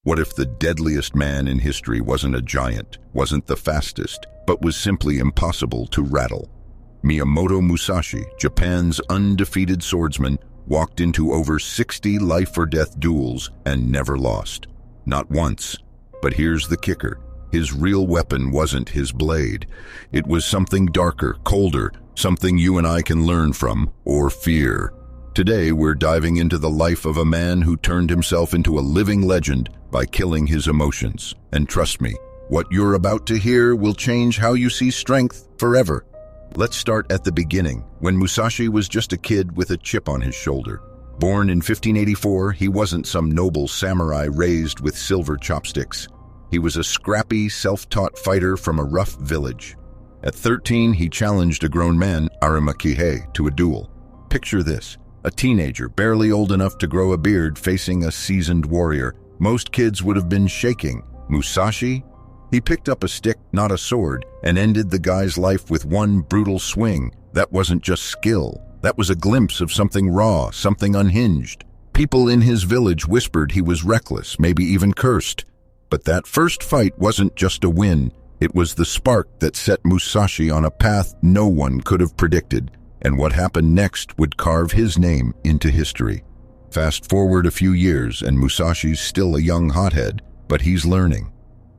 What if the deadliest man in history wasn't a giant, wasn't the fastest, but was simply impossible to rattle? Miyamoto Musashi, Japan's undefeated swordsman, walked into over 60 life-or-death duels and never lost. Not once. But here's the kicker. His real weapon wasn't his blade. It was something darker, colder, something you and I can learn from, or fear. Today, we're diving into the life of a man who turned himself into a living legend by killing his emotions. And trust me, what you're about to hear will change how you see strength forever. Let's start at the beginning, when Musashi was just a kid with a chip on his shoulder. Born in 1584, he wasn't some noble samurai raised with silver chopsticks. He was a scrappy, self-taught fighter from a rough village. At 13, he challenged a grown man, Arima Kihei, to a duel. Picture this, a teenager barely old enough to grow a beard facing a seasoned warrior. Most kids would have been shaking. Musashi? He picked up a stick, not a sword, and ended the guy's life with one brutal swing. That wasn't just skill. That was a glimpse of something raw, something unhinged. People in his village whispered he was reckless, maybe even cursed. But that first fight wasn't just a win. It was the spark that set Musashi on a path no one could have predicted. And what happened next would carve his name into history. Fast forward a few years, and Musashi's still a young hothead, but he's learning.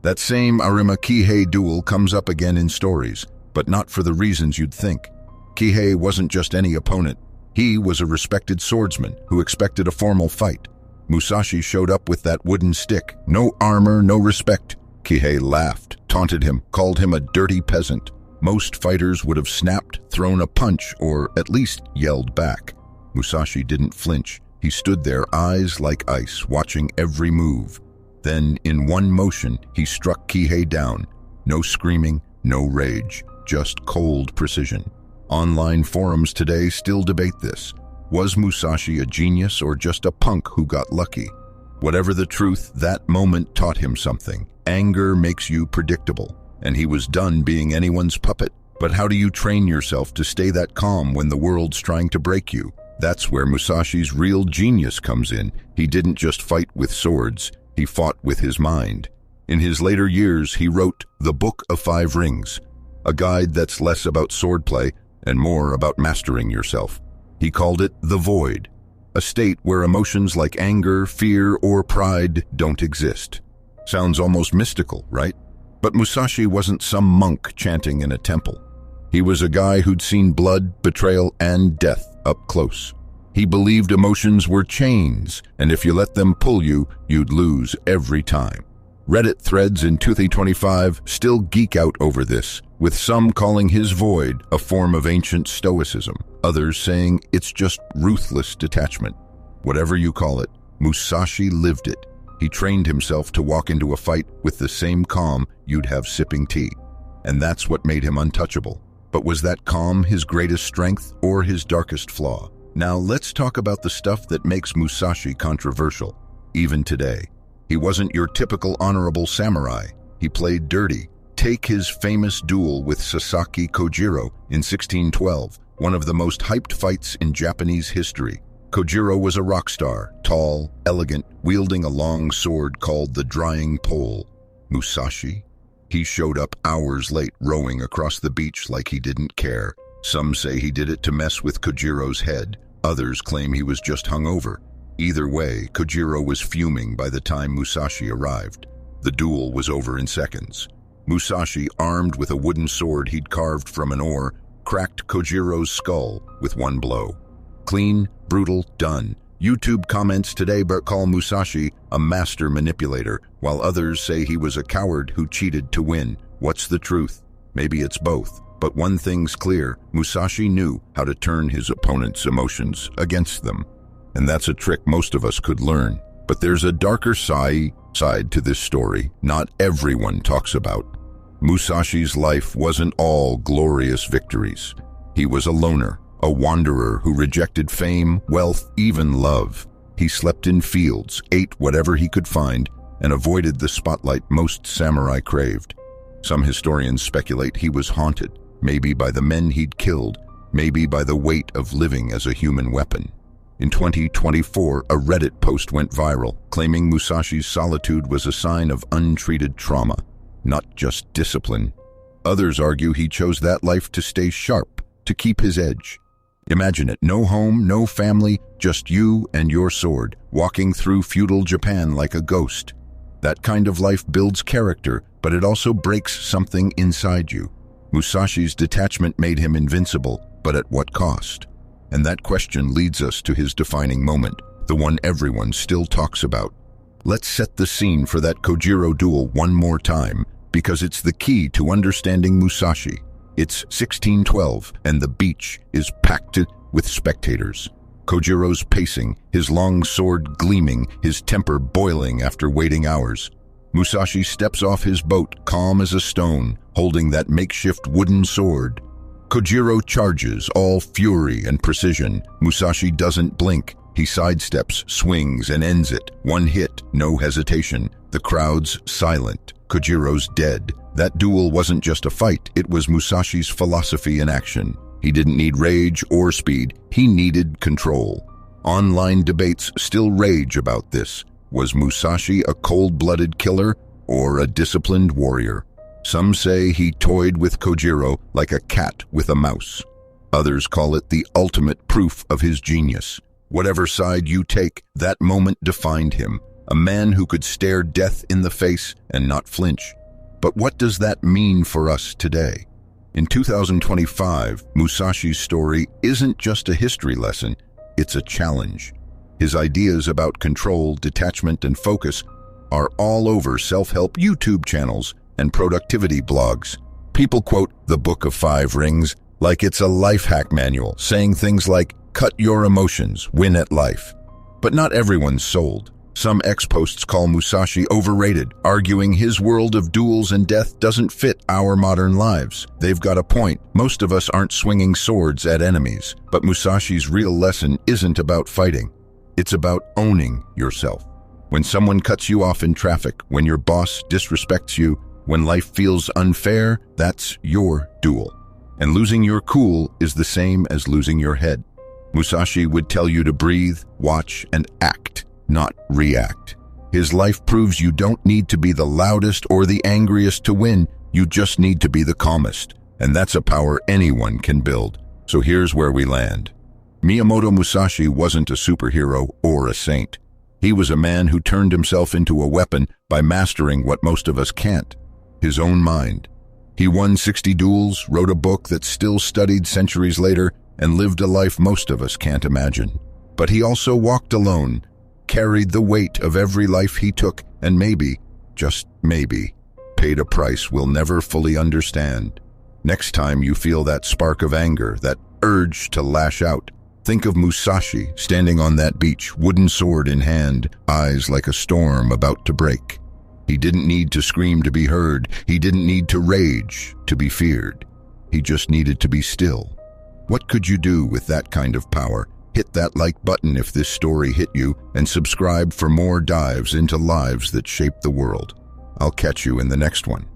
That same Arima Kihei duel comes up again in stories, but not for the reasons you'd think. Kihei wasn't just any opponent. He was a respected swordsman who expected a formal fight. Musashi showed up with that wooden stick. No armor, no respect. Kihei laughed, taunted him, called him a dirty peasant. Most fighters would have snapped, thrown a punch, or at least yelled back. Musashi didn't flinch. He stood there, eyes like ice, watching every move. Then, in one motion, he struck Kihei down. No screaming, no rage, just cold precision. Online forums today still debate this. Was Musashi a genius or just a punk who got lucky? Whatever the truth, that moment taught him something. Anger makes you predictable, and he was done being anyone's puppet. But how do you train yourself to stay that calm when the world's trying to break you? That's where Musashi's real genius comes in. He didn't just fight with swords. He fought with his mind. In his later years, he wrote The Book of Five Rings, a guide that's less about swordplay and more about mastering yourself. He called it the void, a state where emotions like anger, fear, or pride don't exist. Sounds almost mystical, right? But Musashi wasn't some monk chanting in a temple. He was a guy who'd seen blood, betrayal, and death up close. He believed emotions were chains, and if you let them pull you, you'd lose every time. Reddit threads in 2025 still geek out over this, with some calling his void a form of ancient stoicism, others saying it's just ruthless detachment. Whatever you call it, Musashi lived it. He trained himself to walk into a fight with the same calm you'd have sipping tea. And that's what made him untouchable. But was that calm his greatest strength or his darkest flaw? Now let's talk about the stuff that makes Musashi controversial, even today. He wasn't your typical honorable samurai. He played dirty. Take his famous duel with Sasaki Kojiro in 1612, one of the most hyped fights in Japanese history. Kojiro was a rock star, tall, elegant, wielding a long sword called the drying pole. Musashi? He showed up hours late, rowing across the beach like he didn't care. Some say he did it to mess with Kojiro's head. Others claim he was just hungover. Either way, Kojiro was fuming by the time Musashi arrived. The duel was over in seconds. Musashi, armed with a wooden sword he'd carved from an oar, cracked Kojiro's skull with one blow. Clean, brutal, done. YouTube comments today call Musashi a master manipulator, while others say he was a coward who cheated to win. What's the truth? Maybe it's both. But one thing's clear, Musashi knew how to turn his opponent's emotions against them. And that's a trick most of us could learn. But there's a darker side to this story not everyone talks about. Musashi's life wasn't all glorious victories. He was a loner, a wanderer who rejected fame, wealth, even love. He slept in fields, ate whatever he could find, and avoided the spotlight most samurai craved. Some historians speculate he was haunted, maybe by the men he'd killed, maybe by the weight of living as a human weapon. In 2024, a Reddit post went viral, claiming Musashi's solitude was a sign of untreated trauma, not just discipline. Others argue he chose that life to stay sharp, to keep his edge. Imagine it, no home, no family, just you and your sword, walking through feudal Japan like a ghost. That kind of life builds character, but it also breaks something inside you. Musashi's detachment made him invincible, but at what cost? And that question leads us to his defining moment, the one everyone still talks about. Let's set the scene for that Kojiro duel one more time, because it's the key to understanding Musashi. It's 1612, and the beach is packed with spectators. Kojiro's pacing, his long sword gleaming, his temper boiling after waiting hours. Musashi steps off his boat, calm as a stone, holding that makeshift wooden sword. Kojiro charges, all fury and precision. Musashi doesn't blink. He sidesteps, swings, and ends it. One hit, no hesitation. The crowd's silent. Kojiro's dead. That duel wasn't just a fight, it was Musashi's philosophy in action. He didn't need rage or speed, he needed control. Online debates still rage about this. Was Musashi a cold-blooded killer or a disciplined warrior? Some say he toyed with Kojiro like a cat with a mouse. Others call it the ultimate proof of his genius. Whatever side you take, that moment defined him. A man who could stare death in the face and not flinch. But what does that mean for us today? In 2025, Musashi's story isn't just a history lesson, it's a challenge. His ideas about control, detachment, and focus are all over self-help YouTube channels and productivity blogs. People quote the Book of Five Rings like it's a life hack manual, saying things like, cut your emotions, win at life. But not everyone's sold. Some ex-posts call Musashi overrated, arguing his world of duels and death doesn't fit our modern lives. They've got a point. Most of us aren't swinging swords at enemies, but Musashi's real lesson isn't about fighting. It's about owning yourself. When someone cuts you off in traffic, when your boss disrespects you, when life feels unfair, that's your duel. And losing your cool is the same as losing your head. Musashi would tell you to breathe, watch, and act, not react. His life proves you don't need to be the loudest or the angriest to win, you just need to be the calmest. And that's a power anyone can build. So here's where we land. Miyamoto Musashi wasn't a superhero or a saint. He was a man who turned himself into a weapon by mastering what most of us can't, his own mind. He won 60 duels, wrote a book that's still studied centuries later, and lived a life most of us can't imagine. But he also walked alone, carried the weight of every life he took, and maybe, just maybe, paid a price we'll never fully understand. Next time you feel that spark of anger, that urge to lash out, think of Musashi standing on that beach, wooden sword in hand, eyes like a storm about to break. He didn't need to scream to be heard. He didn't need to rage to be feared. He just needed to be still. What could you do with that kind of power? Hit that like button if this story hit you, and subscribe for more dives into lives that shape the world. I'll catch you in the next one.